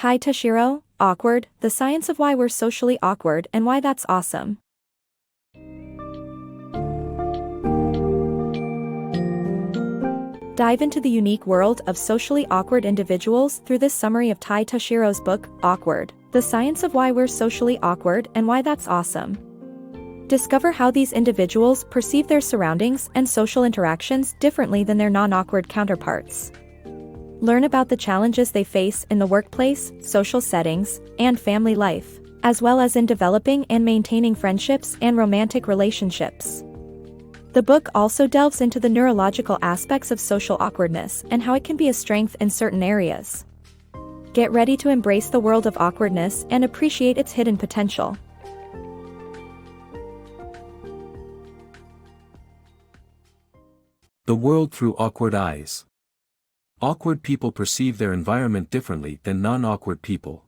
Ty Tashiro, Awkward, The Science of Why We're Socially Awkward and Why That's Awesome. Dive into the unique world of socially awkward individuals through this summary of Ty Tashiro's book, Awkward, The Science of Why We're Socially Awkward and Why That's Awesome. Discover how these individuals perceive their surroundings and social interactions differently than their non-awkward counterparts. Learn about the challenges they face in the workplace, social settings, and family life, as well as in developing and maintaining friendships and romantic relationships. The book also delves into the neurological aspects of social awkwardness and how it can be a strength in certain areas. Get ready to embrace the world of awkwardness and appreciate its hidden potential. The world through awkward eyes. Awkward people perceive their environment differently than non-awkward people.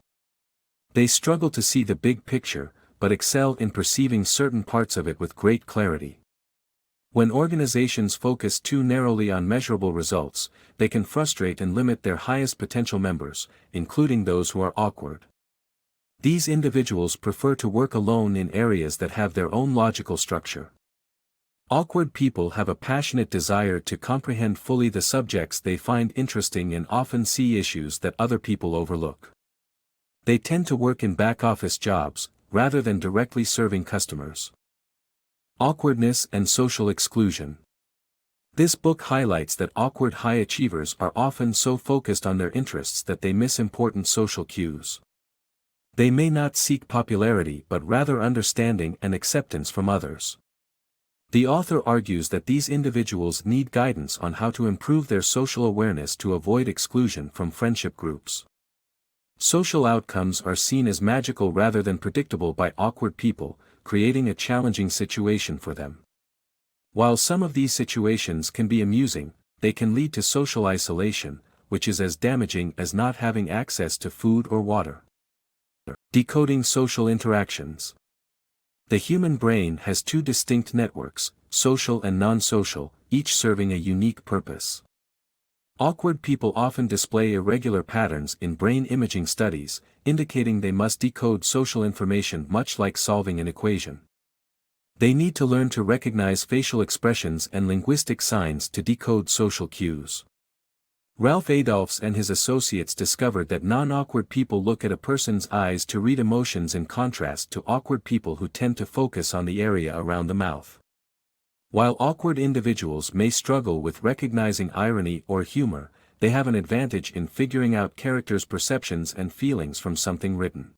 They struggle to see the big picture, but excel in perceiving certain parts of it with great clarity. When organizations focus too narrowly on measurable results, they can frustrate and limit their highest potential members, including those who are awkward. These individuals prefer to work alone in areas that have their own logical structure. Awkward people have a passionate desire to comprehend fully the subjects they find interesting and often see issues that other people overlook. They tend to work in back-office jobs, rather than directly serving customers. Awkwardness and social exclusion. This book highlights that awkward high achievers are often so focused on their interests that they miss important social cues. They may not seek popularity but rather understanding and acceptance from others. The author argues that these individuals need guidance on how to improve their social awareness to avoid exclusion from friendship groups. Social outcomes are seen as magical rather than predictable by awkward people, creating a challenging situation for them. While some of these situations can be amusing, they can lead to social isolation, which is as damaging as not having access to food or water. Decoding social interactions. The human brain has two distinct networks, social and non-social, each serving a unique purpose. Awkward people often display irregular patterns in brain imaging studies, indicating they must decode social information much like solving an equation. They need to learn to recognize facial expressions and linguistic signs to decode social cues. Ralph Adolphs and his associates discovered that non-awkward people look at a person's eyes to read emotions in contrast to awkward people who tend to focus on the area around the mouth. While awkward individuals may struggle with recognizing irony or humor, they have an advantage in figuring out characters' perceptions and feelings from something written.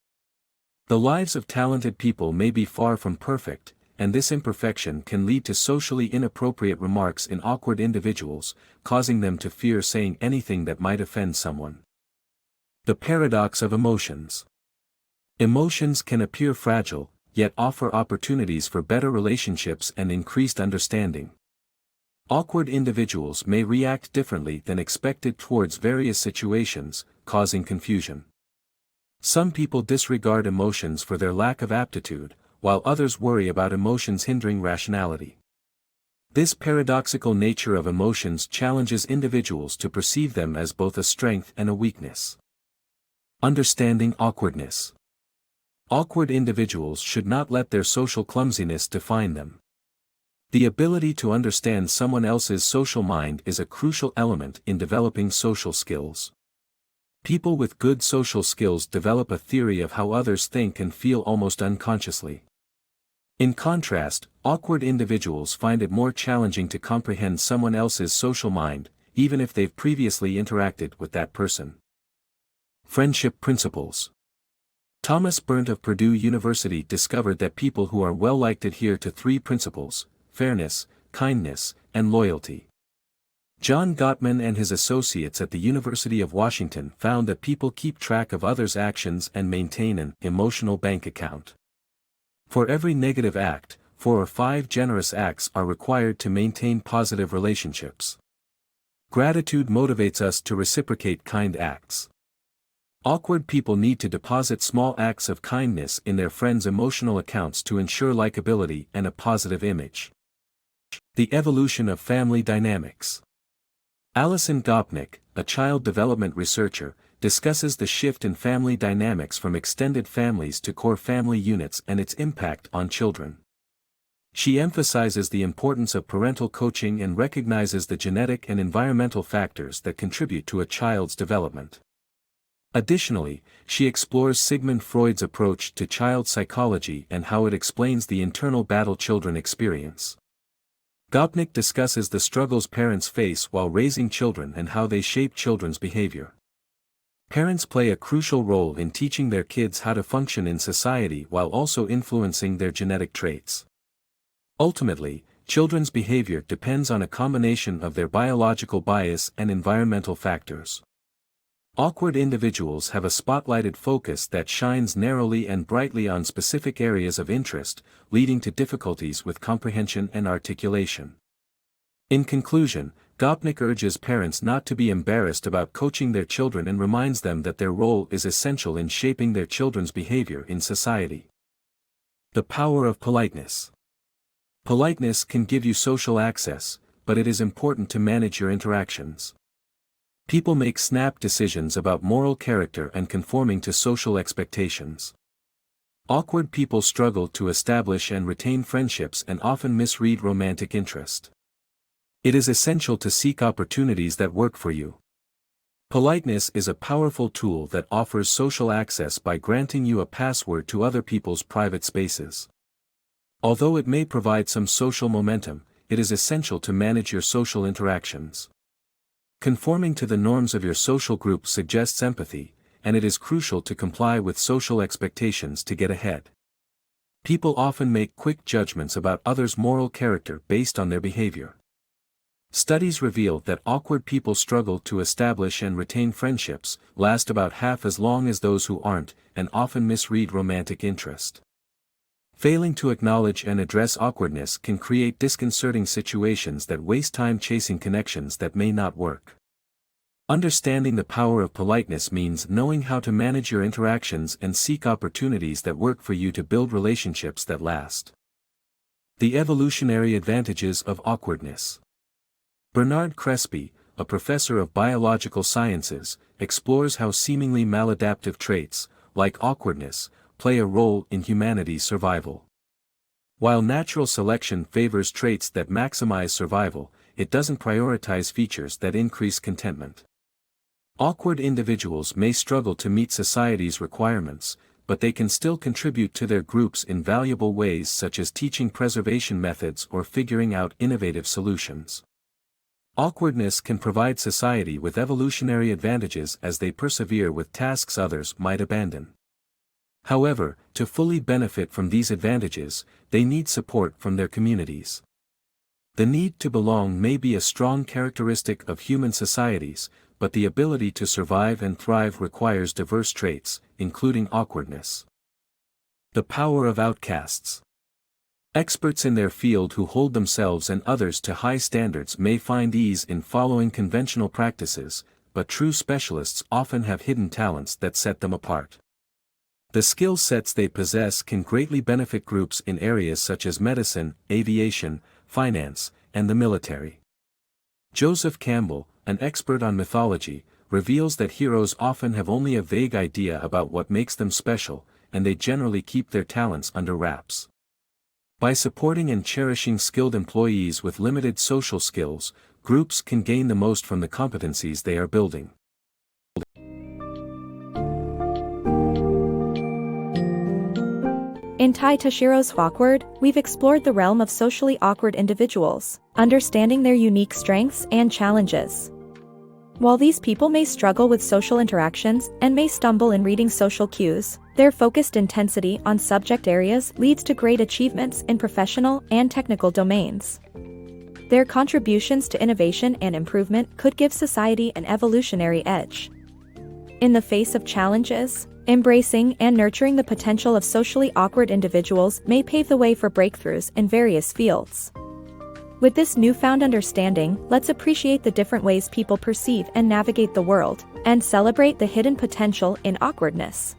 The lives of talented people may be far from perfect, and this imperfection can lead to socially inappropriate remarks in awkward individuals, causing them to fear saying anything that might offend someone. The paradox of emotions. Emotions can appear fragile, yet offer opportunities for better relationships and increased understanding. Awkward individuals may react differently than expected towards various situations, causing confusion. Some people disregard emotions for their lack of aptitude, while others worry about emotions hindering rationality. This paradoxical nature of emotions challenges individuals to perceive them as both a strength and a weakness. Understanding awkwardness. Awkward individuals should not let their social clumsiness define them. The ability to understand someone else's social mind is a crucial element in developing social skills. People with good social skills develop a theory of how others think and feel almost unconsciously. In contrast, awkward individuals find it more challenging to comprehend someone else's social mind, even if they've previously interacted with that person. Friendship principles. Thomas Berndt of Purdue University discovered that people who are well-liked adhere to three principles: fairness, kindness, and loyalty. John Gottman and his associates at the University of Washington found that people keep track of others' actions and maintain an emotional bank account. For every negative act, 4 or 5 generous acts are required to maintain positive relationships. Gratitude motivates us to reciprocate kind acts. Awkward people need to deposit small acts of kindness in their friends' emotional accounts to ensure likability and a positive image. The evolution of family dynamics. Alison Gopnik, a child development researcher, discusses the shift in family dynamics from extended families to core family units and its impact on children. She emphasizes the importance of parental coaching and recognizes the genetic and environmental factors that contribute to a child's development. Additionally, she explores Sigmund Freud's approach to child psychology and how it explains the internal battle children experience. Gopnik discusses the struggles parents face while raising children and how they shape children's behavior. Parents play a crucial role in teaching their kids how to function in society while also influencing their genetic traits. Ultimately, children's behavior depends on a combination of their biological bias and environmental factors. Awkward individuals have a spotlighted focus that shines narrowly and brightly on specific areas of interest, leading to difficulties with comprehension and articulation. In conclusion, Gopnik urges parents not to be embarrassed about coaching their children and reminds them that their role is essential in shaping their children's behavior in society. The power of politeness. Politeness can give you social access, but it is important to manage your interactions. People make snap decisions about moral character and conforming to social expectations. Awkward people struggle to establish and retain friendships and often misread romantic interest. It is essential to seek opportunities that work for you. Politeness is a powerful tool that offers social access by granting you a password to other people's private spaces. Although it may provide some social momentum, it is essential to manage your social interactions. Conforming to the norms of your social group suggests empathy, and it is crucial to comply with social expectations to get ahead. People often make quick judgments about others' moral character based on their behavior. Studies reveal that awkward people struggle to establish and retain friendships, last about half as long as those who aren't, and often misread romantic interest. Failing to acknowledge and address awkwardness can create disconcerting situations that waste time chasing connections that may not work. Understanding the power of politeness means knowing how to manage your interactions and seek opportunities that work for you to build relationships that last. The evolutionary advantages of awkwardness. Bernard Crespi, a professor of biological sciences, explores how seemingly maladaptive traits, like awkwardness, play a role in humanity's survival. While natural selection favors traits that maximize survival, it doesn't prioritize features that increase contentment. Awkward individuals may struggle to meet society's requirements, but they can still contribute to their groups in valuable ways such as teaching preservation methods or figuring out innovative solutions. Awkwardness can provide society with evolutionary advantages as they persevere with tasks others might abandon. However, to fully benefit from these advantages, they need support from their communities. The need to belong may be a strong characteristic of human societies, but the ability to survive and thrive requires diverse traits, including awkwardness. The power of outcasts. Experts in their field who hold themselves and others to high standards may find ease in following conventional practices, but true specialists often have hidden talents that set them apart. The skill sets they possess can greatly benefit groups in areas such as medicine, aviation, finance, and the military. Joseph Campbell, an expert on mythology, reveals that heroes often have only a vague idea about what makes them special, and they generally keep their talents under wraps. By supporting and cherishing skilled employees with limited social skills, groups can gain the most from the competencies they are building. In Ty Tashiro's Awkward, we've explored the realm of socially awkward individuals, understanding their unique strengths and challenges. While these people may struggle with social interactions and may stumble in reading social cues, their focused intensity on subject areas leads to great achievements in professional and technical domains. Their contributions to innovation and improvement could give society an evolutionary edge. In the face of challenges, embracing and nurturing the potential of socially awkward individuals may pave the way for breakthroughs in various fields. With this newfound understanding, let's appreciate the different ways people perceive and navigate the world, and celebrate the hidden potential in awkwardness.